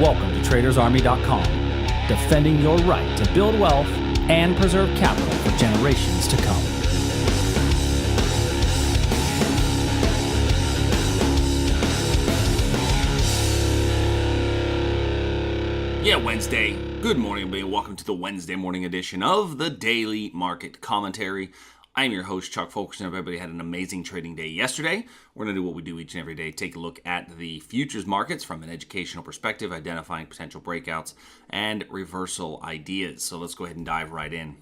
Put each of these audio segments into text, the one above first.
Welcome to TradersArmy.com, defending your right to build wealth and preserve capital for generations to come. Yeah, Wednesday. Good morning, everybody. Welcome to the Wednesday morning edition of the Daily Market Commentary. I'm your host, Chuck Fulkerson. Everybody had an amazing trading day yesterday. We're going to do what we do each and every day, take a look at the futures markets from an educational perspective, identifying potential breakouts and reversal ideas. So let's go ahead and dive right in.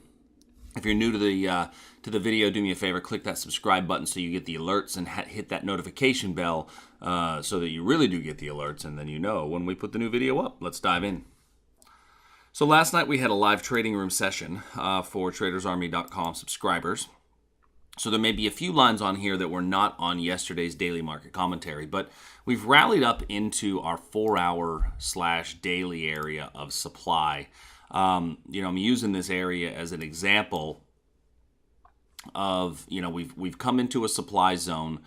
If you're new to the video, do me a favor, click that subscribe button so you get the alerts and hit that notification bell so that you really do get the alerts and then you know when we put the new video up. Let's dive in. So last night we had a live trading room session for TradersArmy.com subscribers. So there may be a few lines on here that were not on yesterday's daily market commentary, but we've rallied up into our 4-hour/daily area of supply. I'm using this area as an example of, we've come into a supply zone.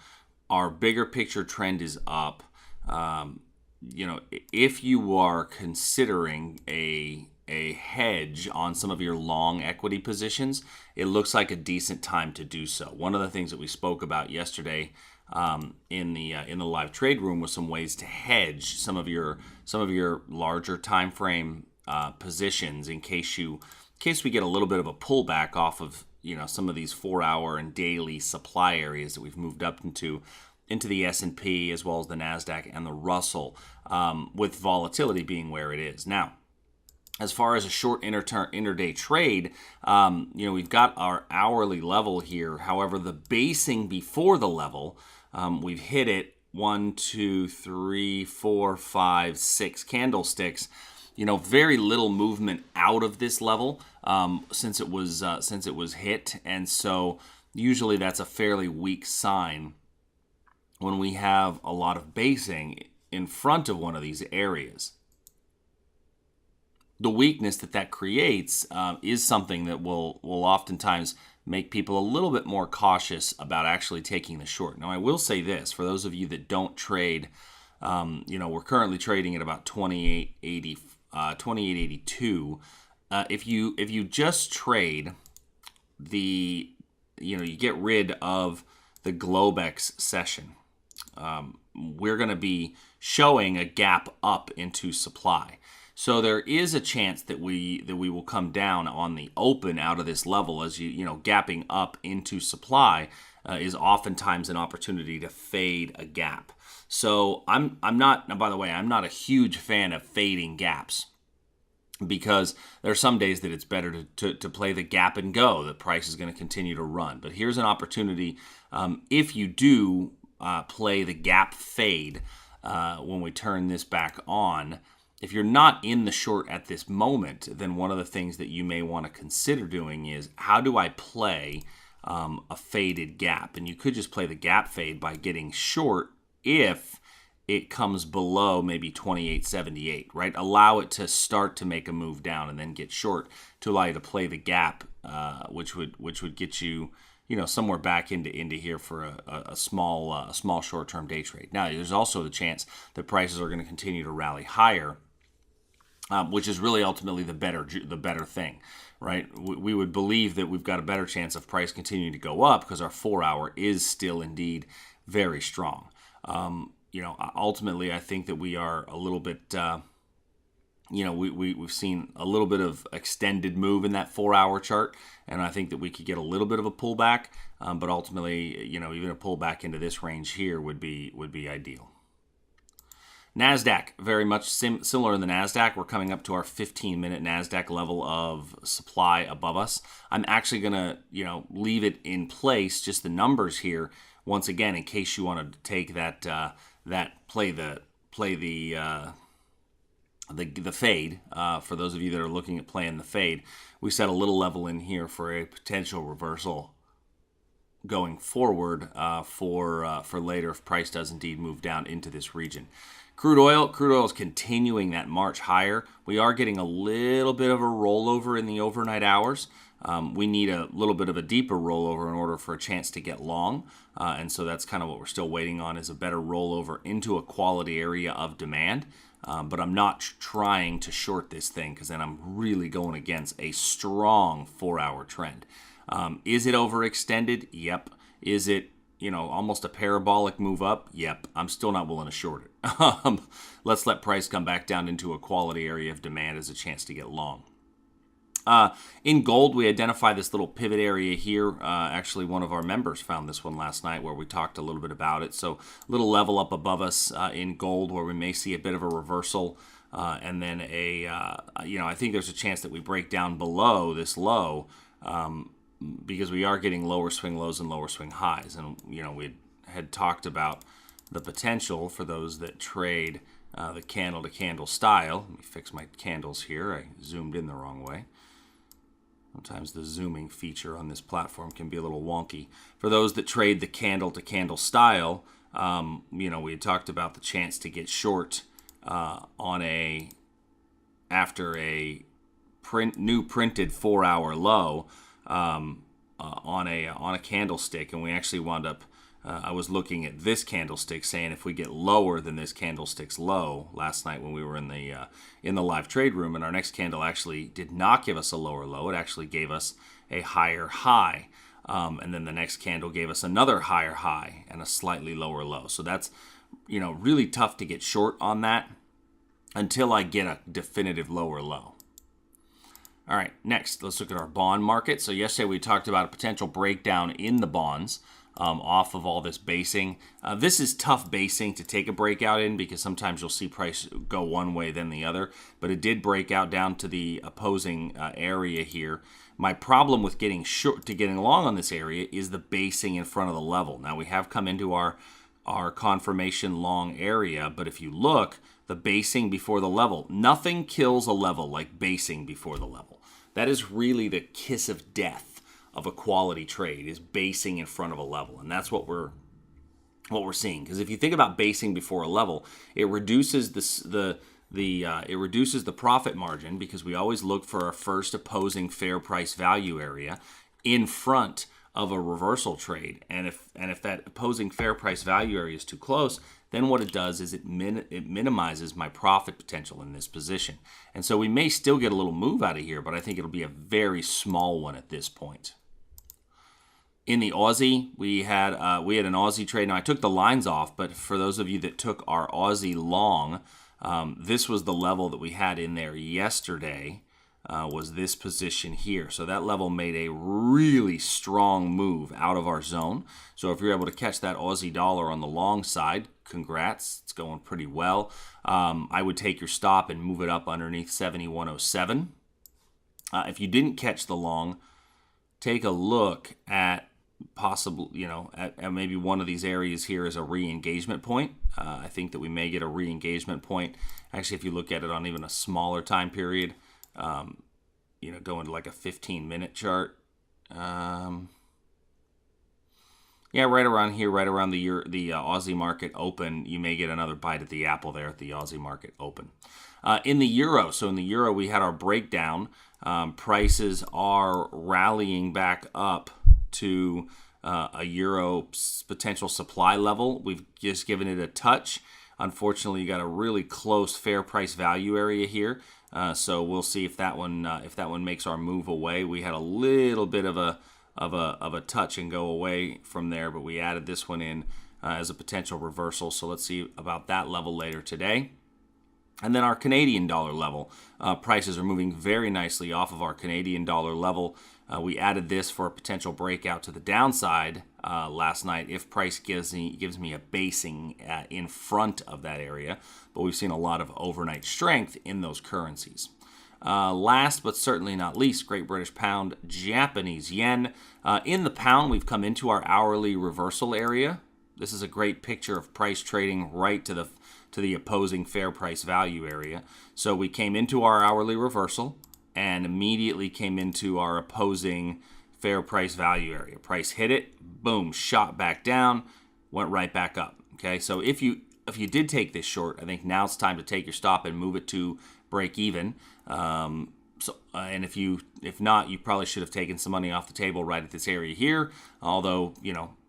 Our bigger picture trend is up. If you are considering a hedge on some of your long equity positions, it looks like a decent time to do so. One of the things that we spoke about yesterday in the live trade room was some ways to hedge some of your larger time frame positions in case we get a little bit of a pullback off of some of these 4-hour and daily supply areas that we've moved up into the S&P as well as the NASDAQ and the Russell, with volatility being where it is now. As far as a short intraday trade, we've got our hourly level here. However, the basing before the level, we've hit it 1, 2, 3, 4, 5, 6 candlesticks. Very little movement out of this level since it was hit, and so usually that's a fairly weak sign when we have a lot of basing in front of one of these areas. The weakness that creates is something that will oftentimes make people a little bit more cautious about actually taking the short. Now, I will say this, for those of you that don't trade, we're currently trading at about 28.82. If you just trade you get rid of the Globex session, we're going to be showing a gap up into supply. So there is a chance that we will come down on the open out of this level, as gapping up into supply is oftentimes an opportunity to fade a gap. So I'm not a huge fan of fading gaps, because there are some days that it's better to play the gap and go. The price is going to continue to run. But here's an opportunity if you do play the gap fade when we turn this back on. If you're not in the short at this moment, then one of the things that you may want to consider doing is, how do I play a faded gap? And you could just play the gap fade by getting short if it comes below maybe 28.78, right? Allow it to start to make a move down and then get short to allow you to play the gap, which would get you somewhere back into here for a small short-term day trade. Now, there's also the chance that prices are going to continue to rally higher, which is really ultimately the better thing, right? We would believe that we've got a better chance of price continuing to go up because our 4-hour is still indeed very strong. Ultimately, I think that we are a little bit, we've seen a little bit of extended move in that 4-hour chart, and I think that we could get a little bit of a pullback, but ultimately, even a pullback into this range here would be ideal. NASDAQ, very much similar in the NASDAQ. We're coming up to our 15-minute NASDAQ level of supply above us. I'm actually going to, leave it in place, just the numbers here, once again, in case you wanted to take that play the fade. For those of you that are looking at playing the fade, we set a little level in here for a potential reversal going forward for later if price does indeed move down into this region. Crude oil is continuing that march higher. We are getting a little bit of a rollover in the overnight hours. we need a little bit of a deeper rollover in order for a chance to get long. And so that's kind of what we're still waiting on, is a better rollover into a quality area of demand. But I'm not trying to short this thing, because then I'm really going against a strong 4-hour trend. Is it overextended? Yep. Is it, almost a parabolic move up? Yep. I'm still not willing to short it. Let's let price come back down into a quality area of demand as a chance to get long. In gold, we identify this little pivot area here. Actually, one of our members found this one last night, where we talked a little bit about it. So a little level up above us in gold, where we may see a bit of a reversal, and then I think there's a chance that we break down below this low, because we are getting lower swing lows and lower swing highs. And, we had talked about the potential for those that trade the candle-to-candle style. Let me fix my candles here. I zoomed in the wrong way. Sometimes the zooming feature on this platform can be a little wonky. For those that trade the candle-to-candle style, we had talked about the chance to get short after a new printed 4-hour low on a candlestick, and we actually wound up. I was looking at this candlestick, saying if we get lower than this candlestick's low last night when we were in the live trade room, and our next candle actually did not give us a lower low. It actually gave us a higher high, and then the next candle gave us another higher high and a slightly lower low. So that's really tough to get short on that until I get a definitive lower low. All right, next, let's look at our bond market. So yesterday we talked about a potential breakdown in the bonds off of all this basing. This is tough basing to take a breakout in, because sometimes you'll see price go one way then the other, but it did break out down to the opposing area here. My problem with getting short to getting long on this area is the basing in front of the level. Now we have come into our confirmation long area, but if you look, the basing before the level, nothing kills a level like basing before the level. That is really the kiss of death of a quality trade, is basing in front of a level, and that's what we're seeing. Because if you think about basing before a level, it reduces the profit margin, because we always look for our first opposing fair price value area in front of a reversal trade, and if that opposing fair price value area is too close, then what it does is it minimizes my profit potential in this position. And so we may still get a little move out of here, but I think it'll be a very small one at this point. In the Aussie, we had an Aussie trade. Now, I took the lines off, but for those of you that took our Aussie long, this was the level that we had in there yesterday, was this position here. So that level made a really strong move out of our zone. So if you're able to catch that Aussie dollar on the long side, congrats, it's going pretty well. I would take your stop and move it up underneath 71.07. If you didn't catch the long, take a look at possible, at maybe one of these areas here as a re-engagement point. I think that we may get a re-engagement point. Actually, if you look at it on even a smaller time period, going to like a 15-minute chart. Right around here, right around the Aussie market open, you may get another bite at the apple there at the Aussie market open. In the euro, we had our breakdown. Prices are rallying back up to a euro potential supply level. We've just given it a touch. Unfortunately, you got a really close fair price value area here. So we'll see if that one makes our move away. We had a little bit of a touch and go away from there, but we added this one in as a potential reversal. So let's see about that level later today. And then our Canadian dollar level, prices are moving very nicely off of our Canadian dollar level. We added this for a potential breakout to the downside last night if price gives me a basing in front of that area. But we've seen a lot of overnight strength in those currencies. Last but certainly not least, Great British Pound, Japanese Yen. In the pound, we've come into our hourly reversal area. This is a great picture of price trading right to the opposing fair price value area. So we came into our hourly reversal and immediately came into our opposing fair price value area. Price hit it, boom, shot back down, went right back up. Okay, so if you did take this short, I think now it's time to take your stop and move it to break even. And if not, you probably should have taken some money off the table right at this area here. Although,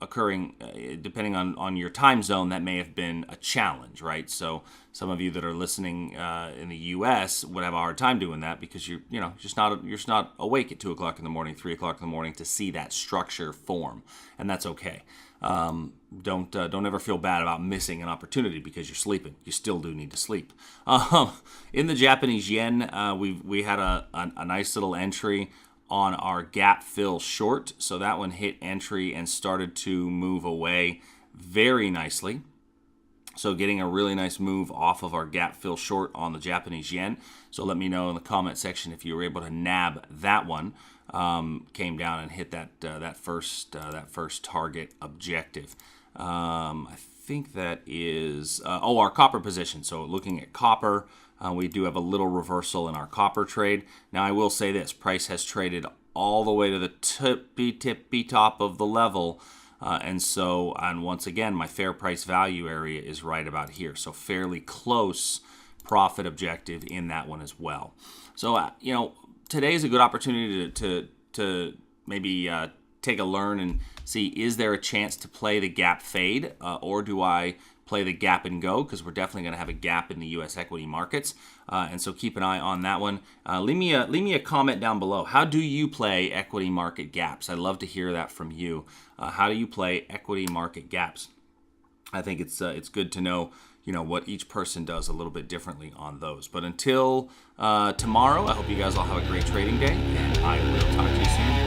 occurring depending on your time zone, that may have been a challenge, right? So some of you that are listening in the U.S. would have a hard time doing that because you're just not awake at 2 o'clock in the morning, 3 o'clock in the morning to see that structure form, and that's okay. Don't ever feel bad about missing an opportunity because you're sleeping. You still do need to sleep. In the Japanese yen, we had a nice little entry on our gap fill short. So that one hit entry and started to move away very nicely. So getting a really nice move off of our gap fill short on the Japanese yen. So let me know in the comment section if you were able to nab that one. Came down and hit that first target objective. I think that is our copper position. So looking at copper, we do have a little reversal in our copper trade. Now I will say this: price has traded all the way to the tippy top of the level. And once again, my fair price value area is right about here. So fairly close profit objective in that one as well. So, today is a good opportunity to maybe take a learn and see, is there a chance to play the gap fade or do I play the gap and go? Because we're definitely going to have a gap in the U.S. equity markets. And so keep an eye on that one. Leave me a comment down below. How do you play equity market gaps? I'd love to hear that from you. How do you play equity market gaps? I think it's good to know what each person does a little bit differently on those. But until tomorrow, I hope you guys all have a great trading day, and I will talk to you soon.